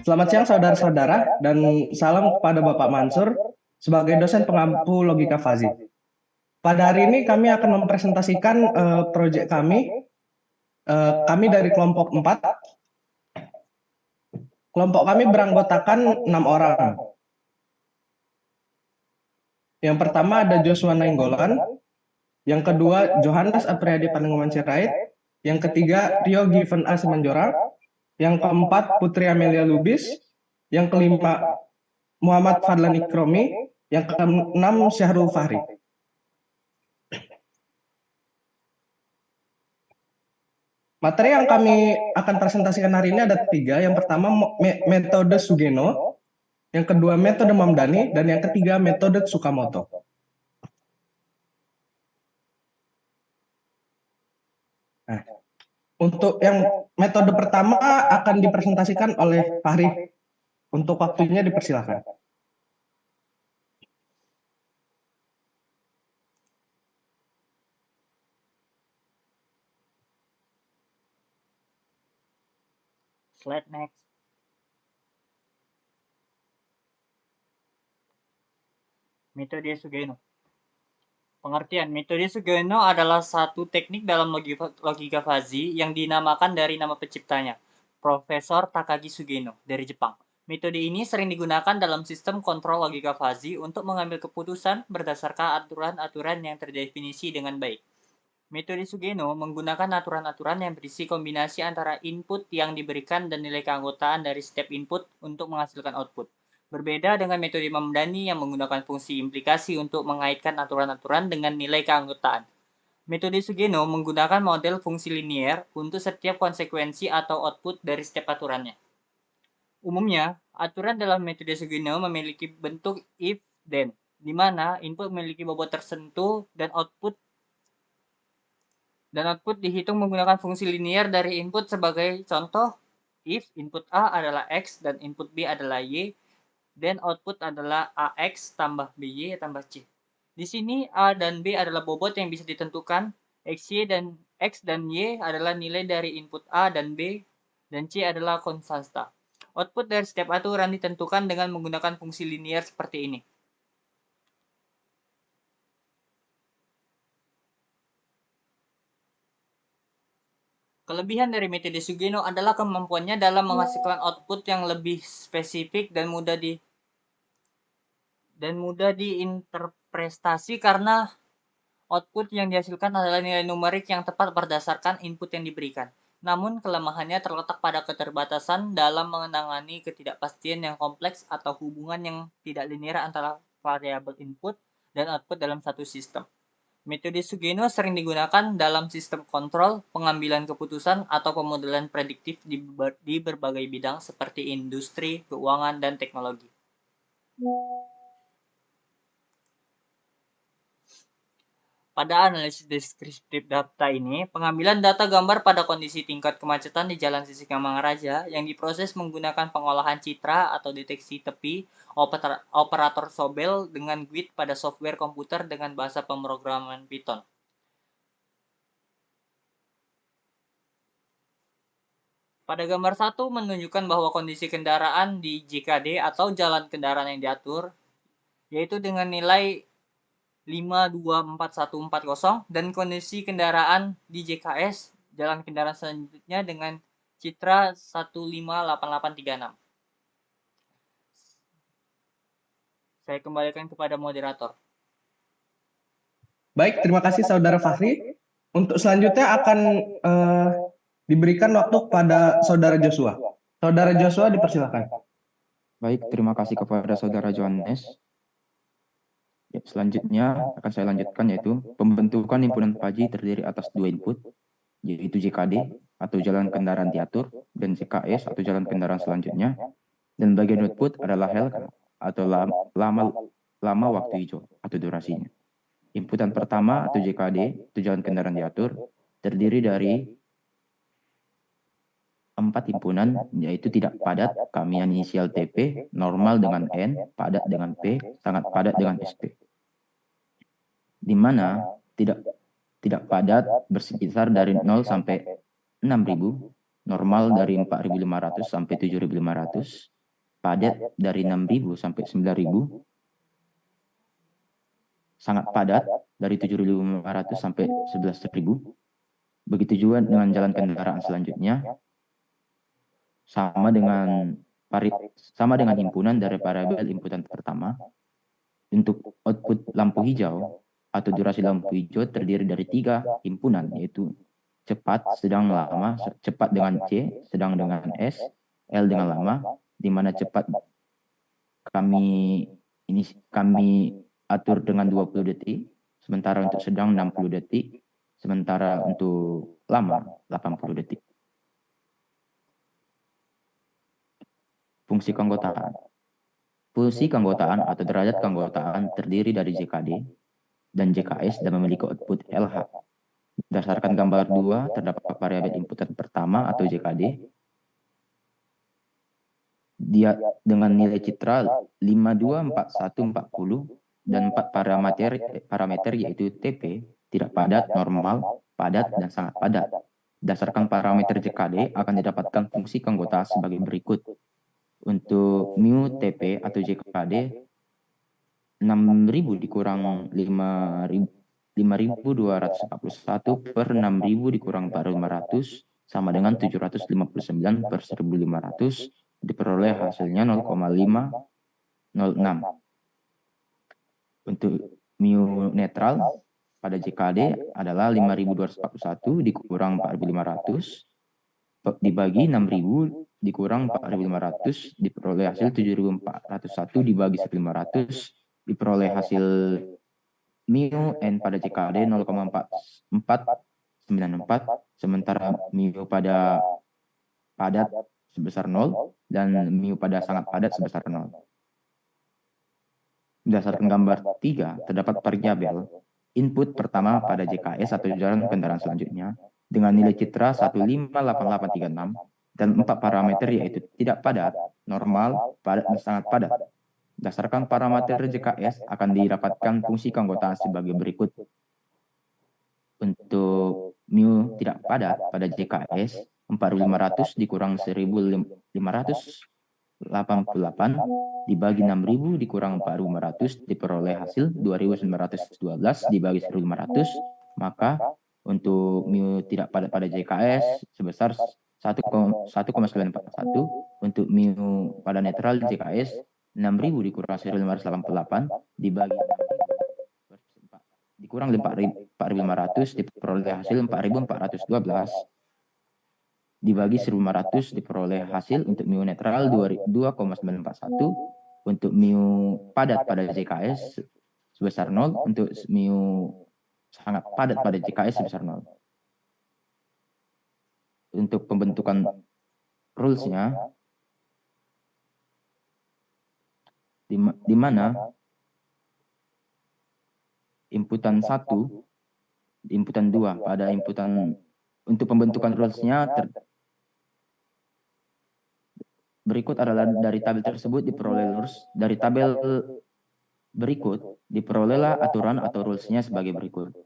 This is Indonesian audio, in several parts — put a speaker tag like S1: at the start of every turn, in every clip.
S1: Selamat siang saudara-saudara dan salam kepada Bapak Mansur sebagai dosen pengampu logika fazi. Pada hari ini kami akan mempresentasikan proyek kami. Kami dari kelompok 4. Kelompok kami beranggotakan 6 orang. Yang pertama ada Joshua Nainggolan, yang kedua Johannes Apriyadi Panenguman Sirait, yang ketiga Rio Given A. Simanjorang, yang keempat Putri Amelia Lubis, yang kelima Muhammad Fadlan Ikromi, yang keenam Syahrul Fahri. Materi yang kami akan presentasikan hari ini ada 3. Yang pertama metode Sugeno, yang kedua metode Mamdani, dan yang ketiga metode Tsukamoto. Nah, untuk yang metode pertama akan dipresentasikan oleh Fahri. Untuk waktunya dipersilakan.
S2: Slide next. Metode Sugeno. Pengertian, metode Sugeno adalah satu teknik dalam logika fazi yang dinamakan dari nama penciptanya, Profesor Takagi Sugeno dari Jepang. Metode ini sering digunakan dalam sistem kontrol logika fazi untuk mengambil keputusan berdasarkan aturan-aturan yang terdefinisi dengan baik. Metode Sugeno menggunakan aturan-aturan yang berisi kombinasi antara input yang diberikan dan nilai keanggotaan dari setiap input untuk menghasilkan output. Berbeda dengan metode Mamdani yang menggunakan fungsi implikasi untuk mengaitkan aturan-aturan dengan nilai keanggotaan. Metode Sugeno menggunakan model fungsi linier untuk setiap konsekuensi atau output dari setiap aturannya. Umumnya, aturan dalam metode Sugeno memiliki bentuk if-then, di mana input memiliki bobot tertentu dan output dihitung menggunakan fungsi linier dari input. Sebagai contoh, if input A adalah X dan input B adalah Y, dan output adalah AX tambah BY tambah C. Di sini A dan B adalah bobot yang bisa ditentukan, X dan Y adalah nilai dari input A dan B, dan C adalah konstanta. Output dari setiap aturan ditentukan dengan menggunakan fungsi linier seperti ini. Kelebihan dari metode Sugeno adalah kemampuannya dalam menghasilkan output yang lebih spesifik dan mudah diinterpretasi karena output yang dihasilkan adalah nilai numerik yang tepat berdasarkan input yang diberikan. Namun kelemahannya terletak pada keterbatasan dalam menangani ketidakpastian yang kompleks atau hubungan yang tidak linear antara variabel input dan output dalam satu sistem. Metode Sugeno sering digunakan dalam sistem kontrol, pengambilan keputusan, atau pemodelan prediktif di berbagai bidang seperti industri, keuangan, dan teknologi. Pada analisis deskriptif data ini, pengambilan data gambar pada kondisi tingkat kemacetan di Jalan Sisingamangaraja yang diproses menggunakan pengolahan citra atau deteksi tepi operator Sobel dengan GUID pada software komputer dengan bahasa pemrograman Python. Pada gambar 1 menunjukkan bahwa kondisi kendaraan di JKD atau jalan kendaraan yang diatur, yaitu dengan nilai 524140, dan kondisi kendaraan di JKS, jalan kendaraan selanjutnya, dengan citra 158836. Saya kembalikan kepada moderator.
S1: Baik, terima kasih Saudara Fahri. Untuk selanjutnya akan diberikan waktu kepada Saudara Joshua. Saudara Joshua dipersilakan.
S3: Baik, terima kasih kepada Saudara Johannes. Ya, selanjutnya akan saya lanjutkan, yaitu pembentukan himpunan fazi terdiri atas 2 input, yaitu JKD atau jalan kendaraan diatur dan JKS atau jalan kendaraan selanjutnya, dan bagian output adalah HEL atau lama waktu hijau atau durasinya. Inputan pertama atau JKD atau jalan kendaraan diatur terdiri dari 4 himpunan, yaitu tidak padat, kamian inisial TP, normal dengan N, padat dengan P, sangat padat dengan SP. Di mana tidak padat bersekitar dari 0 sampai 6.000, normal dari 4.500 sampai 7.500, padat dari 6.000 sampai 9.000, sangat padat dari 7.500 sampai 11.000. Begitu juga dengan jalan kendaraan selanjutnya, sama dengan himpunan dari variabel inputan pertama. Untuk output lampu hijau atau durasi lampu hijau terdiri dari 3 himpunan, yaitu cepat, sedang, lama. Cepat dengan C, sedang dengan S, L dengan lama, di mana cepat kami atur dengan 20 detik, sementara untuk sedang 60 detik, sementara untuk lama 80 detik. Fungsi keanggotaan. Fungsi keanggotaan atau derajat keanggotaan terdiri dari JKD dan JKS dan memiliki output LH. Berdasarkan gambar 2, terdapat variabel inputan pertama atau JKD. Dia dengan nilai citra 52, 41, 40 dan 4 parameter yaitu TP, tidak padat, normal, padat, dan sangat padat. Berdasarkan parameter JKD akan didapatkan fungsi keanggotaan sebagai berikut. Untuk mu TP atau JKD 6.000 dikurang 5.241 per 6.000 dikurang 4.500 sama dengan 759 per 1.500, diperoleh hasilnya 0,506. Untuk mu netral pada JKD adalah 5.241 dikurang 4.500 dibagi 6.000 dikurang 4.500, diperoleh hasil 7.401 dibagi 1.500, diperoleh hasil mu n pada JKD 0,4494, sementara mu pada padat sebesar 0 dan mu pada sangat padat sebesar 0. Berdasarkan gambar 3, terdapat variabel input pertama pada JKS atau jalan kendaraan selanjutnya dengan nilai citra 158836 dan 4 parameter yaitu tidak padat, normal, padat, dan sangat padat. Berdasarkan parameter JKS akan didapatkan fungsi keanggotaan sebagai berikut. Untuk mu tidak padat pada JKS 4.500 dikurang 1.588 dibagi 6.000 dikurang 4.500, diperoleh hasil 2.912 dibagi 1.500, maka untuk mu tidak padat pada JKS sebesar 1,941, untuk mu pada netral JKS 6.000 dikurang 1.588 dibagi 6.000 dikurang 4.500, diperoleh hasil 4.412 dibagi 1.500, diperoleh hasil untuk mu netral 2,941, untuk mu padat pada JKS sebesar 0, untuk mu sangat padat pada JKS sebesar 0. Untuk pembentukan rules-nya, di mana inputan 1, inputan 2 pada inputan untuk pembentukan rules-nya berikut adalah dari tabel tersebut diperoleh rules. Dari tabel berikut diperolehlah aturan atau rules-nya sebagai berikut.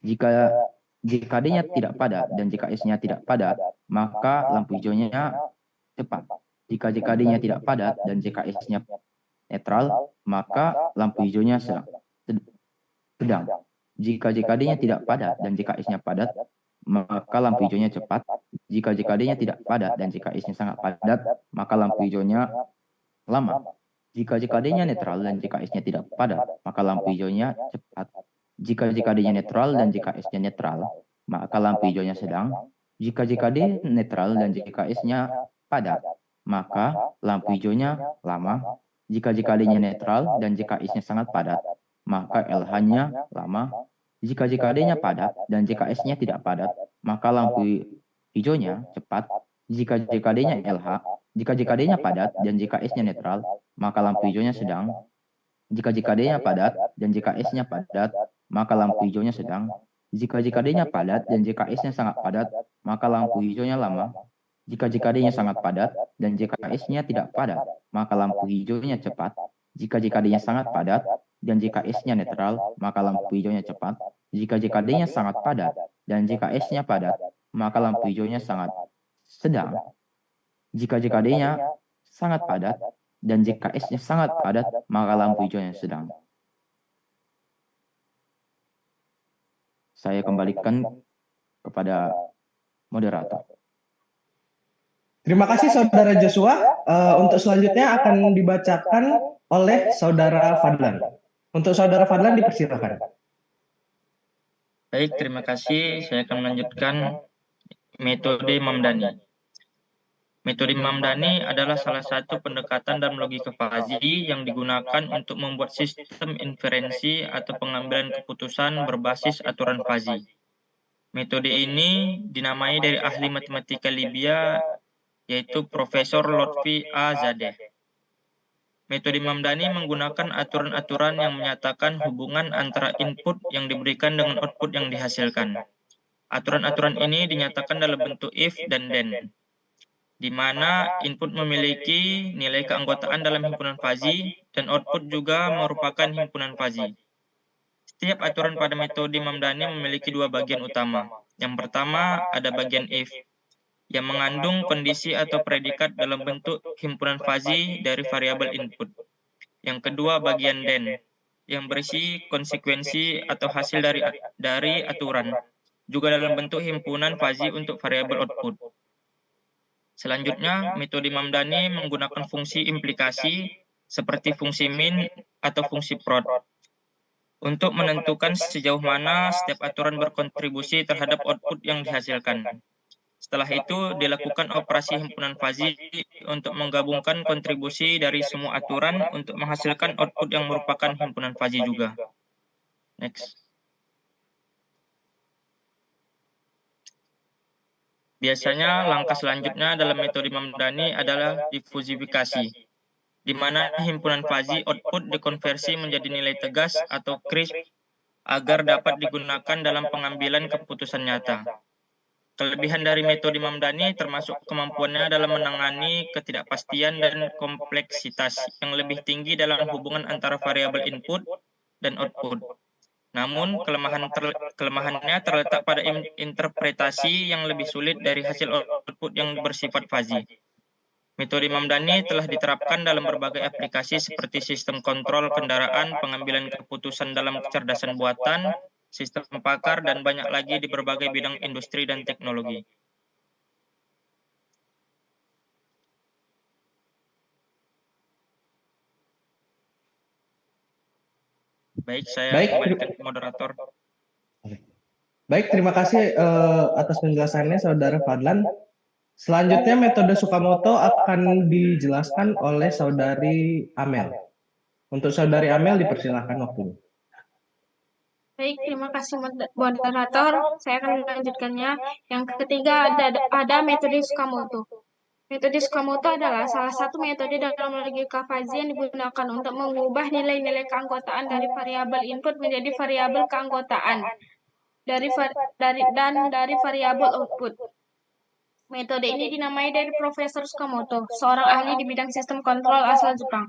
S3: Jika JKD-nya tidak padat dan JKS-nya tidak padat, maka lampu hijaunya cepat. Jika JKD-nya tidak padat dan JKS-nya netral, maka lampu hijaunya sedang. Jika JKD-nya tidak padat dan JKS-nya padat, maka lampu hijaunya cepat. Jika JKD-nya tidak padat dan JKS-nya sangat padat, maka lampu hijaunya lama. Jika JKD-nya netral dan JKS-nya tidak padat, maka lampu hijaunya cepat. Jika JKD-nya netral dan JKS-nya netral, maka lampu hijaunya sedang. Jika JKD netral dan JKS-nya padat, maka lampu hijaunya lama. Jika JKD-nya netral dan JKS-nya sangat padat, maka LH-nya lama. Jika JKD-nya padat dan JKS-nya tidak padat, maka lampu hijaunya cepat. Jika JKD-nya padat dan JKS-nya netral, maka lampu hijaunya sedang. Jika JKD-nya padat dan JKS-nya padat, maka lampu hijaunya sedang. Jika JKD-nya padat dan JKS-nya sangat padat, maka lampu hijaunya lama. Jika JKD-nya sangat padat dan JKS-nya tidak padat, maka lampu hijaunya cepat. Jika JKD-nya sangat padat dan JKS-nya netral, maka lampu hijaunya cepat. Jika JKD-nya sangat padat dan JKS-nya padat, maka lampu hijaunya sangat sedang. Jika JKD-nya sangat padat dan JKS-nya sangat padat, maka lampu hijaunya sedang. Saya kembalikan kepada moderator.
S1: Terima kasih Saudara Joshua. Untuk selanjutnya akan dibacakan oleh Saudara Fadlan. Untuk Saudara Fadlan dipersilakan.
S4: Baik, terima kasih. Saya akan melanjutkan metode Mamdani. Metode Mamdani adalah salah satu pendekatan dalam logika fuzzy yang digunakan untuk membuat sistem inferensi atau pengambilan keputusan berbasis aturan fuzzy. Metode ini dinamai dari ahli matematika Libya, yaitu Profesor Lotfi A. Zadeh. Metode Mamdani menggunakan aturan-aturan yang menyatakan hubungan antara input yang diberikan dengan output yang dihasilkan. Aturan-aturan ini dinyatakan dalam bentuk if dan then, di mana input memiliki nilai keanggotaan dalam himpunan fuzzy dan output juga merupakan himpunan fuzzy. Setiap aturan pada metode Mamdani memiliki dua bagian utama. Yang pertama ada bagian if, yang mengandung kondisi atau predikat dalam bentuk himpunan fuzzy dari variabel input. Yang kedua bagian then, yang berisi konsekuensi atau hasil dari aturan, juga dalam bentuk himpunan fuzzy untuk variabel output. Selanjutnya, metode Mamdani menggunakan fungsi implikasi seperti fungsi min atau fungsi prod untuk menentukan sejauh mana setiap aturan berkontribusi terhadap output yang dihasilkan. Setelah itu, dilakukan operasi himpunan fuzzy untuk menggabungkan kontribusi dari semua aturan untuk menghasilkan output yang merupakan himpunan fuzzy juga. Next. Biasanya langkah selanjutnya dalam metode Mamdani adalah difusifikasi, di mana himpunan fuzzy output dikonversi menjadi nilai tegas atau crisp agar dapat digunakan dalam pengambilan keputusan nyata. Kelebihan dari metode Mamdani termasuk kemampuannya dalam menangani ketidakpastian dan kompleksitas yang lebih tinggi dalam hubungan antara variabel input dan output. Namun, kelemahannya terletak pada interpretasi yang lebih sulit dari hasil output yang bersifat fuzzy. Metode Mamdani telah diterapkan dalam berbagai aplikasi seperti sistem kontrol kendaraan, pengambilan keputusan dalam kecerdasan buatan, sistem pakar, dan banyak lagi di berbagai bidang industri dan teknologi. Baik, saya kembalikan ke moderator.
S1: Baik, terima kasih atas penjelasannya Saudara Fadlan. Selanjutnya metode Tsukamoto akan dijelaskan oleh Saudari Amel. Untuk Saudari Amel dipersilakan waktunya.
S5: Baik, terima kasih moderator. Saya akan melanjutkannya. Yang ketiga ada metode Tsukamoto. Metode Tsukamoto adalah salah satu metode dalam logika fuzzy yang digunakan untuk mengubah nilai-nilai keanggotaan dari variabel input menjadi variabel keanggotaan dari variabel output. Metode ini dinamai dari Profesor Tsukamoto, seorang ahli di bidang sistem kontrol asal Jepang.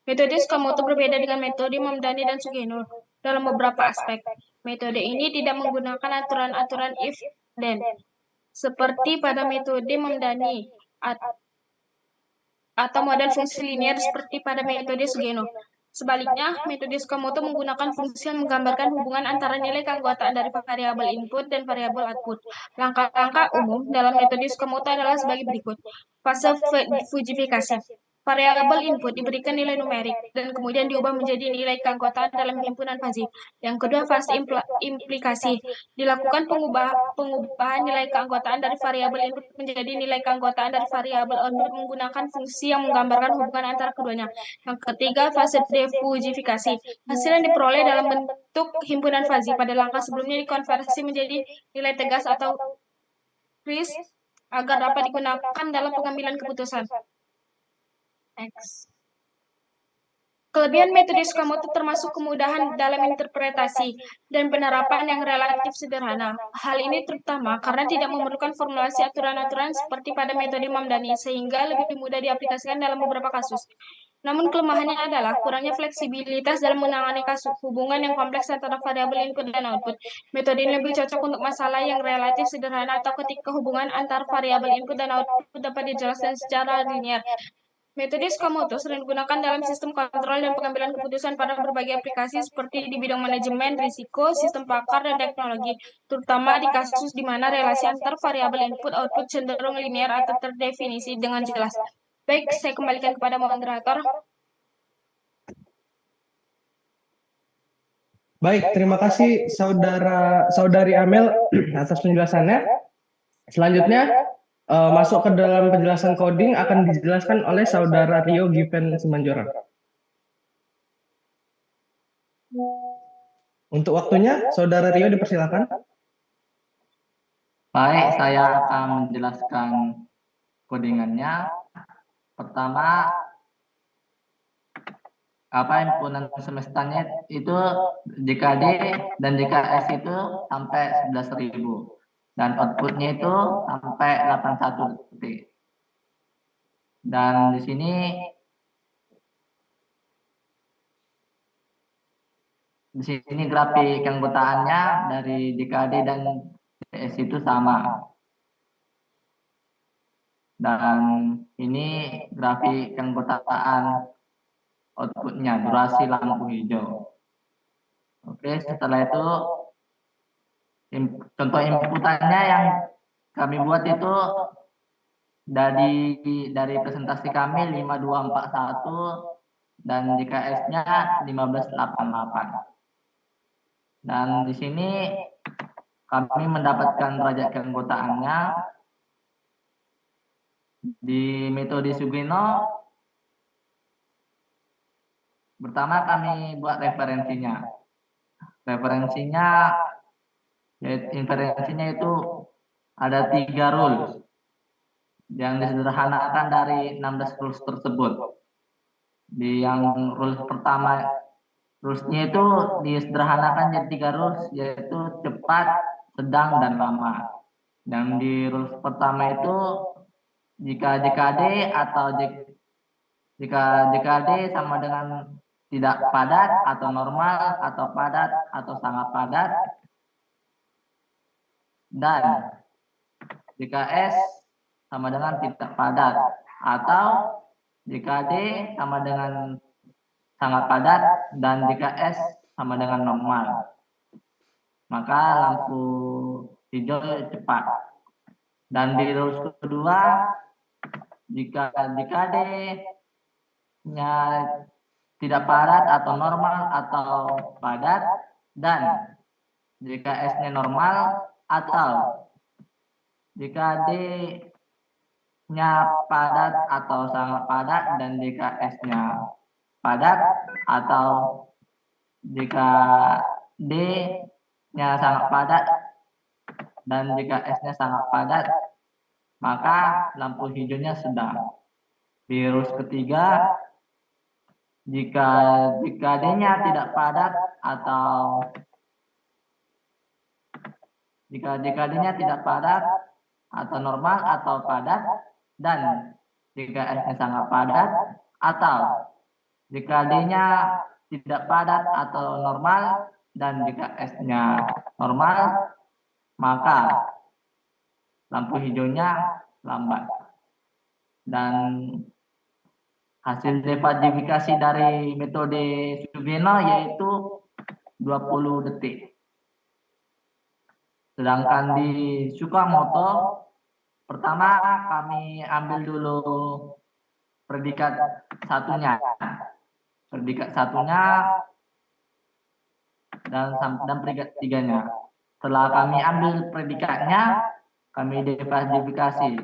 S5: Metode Tsukamoto berbeda dengan metode Mamdani dan Sugeno dalam beberapa aspek. Metode ini tidak menggunakan aturan-aturan if then, seperti pada metode Mamdani, atau model fungsi linear seperti pada metode Sugeno. Sebaliknya, metode Tsukamoto menggunakan fungsi yang menggambarkan hubungan antara nilai keanggotaan dari variabel input dan variabel output. Langkah-langkah umum dalam metode Tsukamoto adalah sebagai berikut. Fase fujifikasi. Variabel input diberikan nilai numerik dan kemudian diubah menjadi nilai keanggotaan dalam himpunan fuzzy. Yang kedua, fase implikasi. Dilakukan pengubahan nilai keanggotaan dari variabel input menjadi nilai keanggotaan dari variabel output menggunakan fungsi yang menggambarkan hubungan antara keduanya. Yang ketiga, fase defujifikasi. Hasil yang diperoleh dalam bentuk himpunan fuzzy pada langkah sebelumnya dikonversi menjadi nilai tegas atau crisp agar dapat digunakan dalam pengambilan keputusan. Next. Kelebihan metode Tsukamoto termasuk kemudahan dalam interpretasi dan penerapan yang relatif sederhana. Hal ini terutama karena tidak memerlukan formulasi aturan-aturan seperti pada metode Mamdani, sehingga lebih mudah diaplikasikan dalam beberapa kasus. Namun kelemahannya adalah kurangnya fleksibilitas dalam menangani kasus hubungan yang kompleks antara variabel input dan output. Metode ini lebih cocok untuk masalah yang relatif sederhana atau ketika hubungan antar variabel input dan output dapat dijelaskan secara linear. Metode Sakamoto sering digunakan dalam sistem kontrol dan pengambilan keputusan pada berbagai aplikasi seperti di bidang manajemen risiko, sistem pakar, dan teknologi, terutama di kasus di mana relasi antar variabel input-output cenderung linear atau terdefinisi dengan jelas. Baik, saya kembalikan kepada moderator.
S1: Baik, terima kasih saudari Amel atas penjelasannya. Selanjutnya masuk ke dalam penjelasan coding akan dijelaskan oleh saudara Rio Given Simanjorang. Untuk waktunya, saudara Rio dipersilakan.
S6: Baik, saya akan menjelaskan codingannya. Pertama, himpunan semestanya itu JKD dan JKS itu sampai 11.000 dan outputnya itu sampai 81 detik. Dan di sini grafik keanggotaannya dari JKD dan JKS itu sama. Dan ini grafik keanggotaan outputnya, durasi lampu hijau. Oke, setelah itu contoh inputannya yang kami buat itu dari presentasi kami 5241 dan JKS-nya 1588. Dan di sini kami mendapatkan derajat keanggotaannya di metode Sugeno. Pertama kami buat referensinya. Referensinya itu ada 3 rules yang disederhanakan dari 16 rules tersebut. Di yang rules pertama, rulesnya itu disederhanakan jadi 3 rules, yaitu cepat, sedang, dan lama. Dan di rules pertama itu jika JKD sama dengan tidak padat atau normal atau padat atau sangat padat, dan JKS sama dengan tidak padat atau JKD sama dengan sangat padat dan JKS sama dengan normal, maka lampu hijau cepat. Dan di rules kedua, jika JKD-nya tidak padat atau normal atau padat dan JKS-nya normal, atau JKD-nya padat atau sangat padat dan JKS-nya padat, atau JKD-nya sangat padat dan JKS-nya sangat padat, maka lampu hijaunya sedang. Di rules ketiga, jika JKD-nya tidak padat atau jika JKD-nya tidak padat atau normal atau padat dan JKS-nya sangat padat, atau JKD-nya tidak padat atau normal dan JKS-nya normal, maka lampu hijaunya lambat. Dan hasil defajifikasi dari metode Sugeno yaitu 20 detik. Sedangkan di Sakamoto, pertama kami ambil dulu predikat satunya dan predikat tiganya. Setelah kami ambil predikatnya, kami defajifikasi.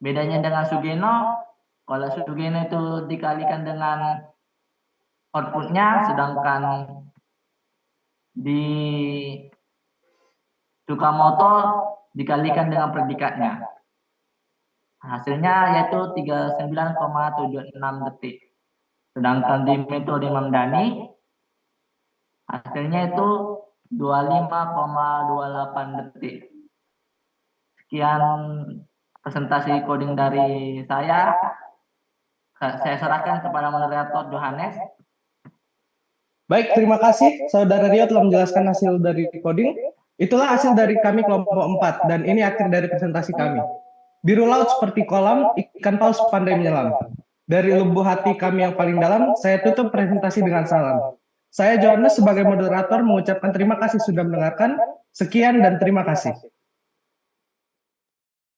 S6: Bedanya dengan Sugeno, kalau Sugeno itu dikalikan dengan outputnya, sedangkan di Sakamoto dikalikan dengan predikatnya. Hasilnya yaitu 39,76 detik. Sedangkan di metode Mamdani, hasilnya itu 25,28 detik. Sekian presentasi coding dari saya. Saya serahkan kepada moderator Johannes.
S1: Baik, terima kasih saudara Rio telah menjelaskan hasil dari coding. Itulah hasil dari kami kelompok 4 dan ini akhir dari presentasi kami. Biru laut seperti kolam, ikan paus pandai menyelam. Dari lubuk hati kami yang paling dalam, saya tutup presentasi dengan salam. Saya Johannes sebagai moderator mengucapkan terima kasih sudah mendengarkan. Sekian dan terima kasih.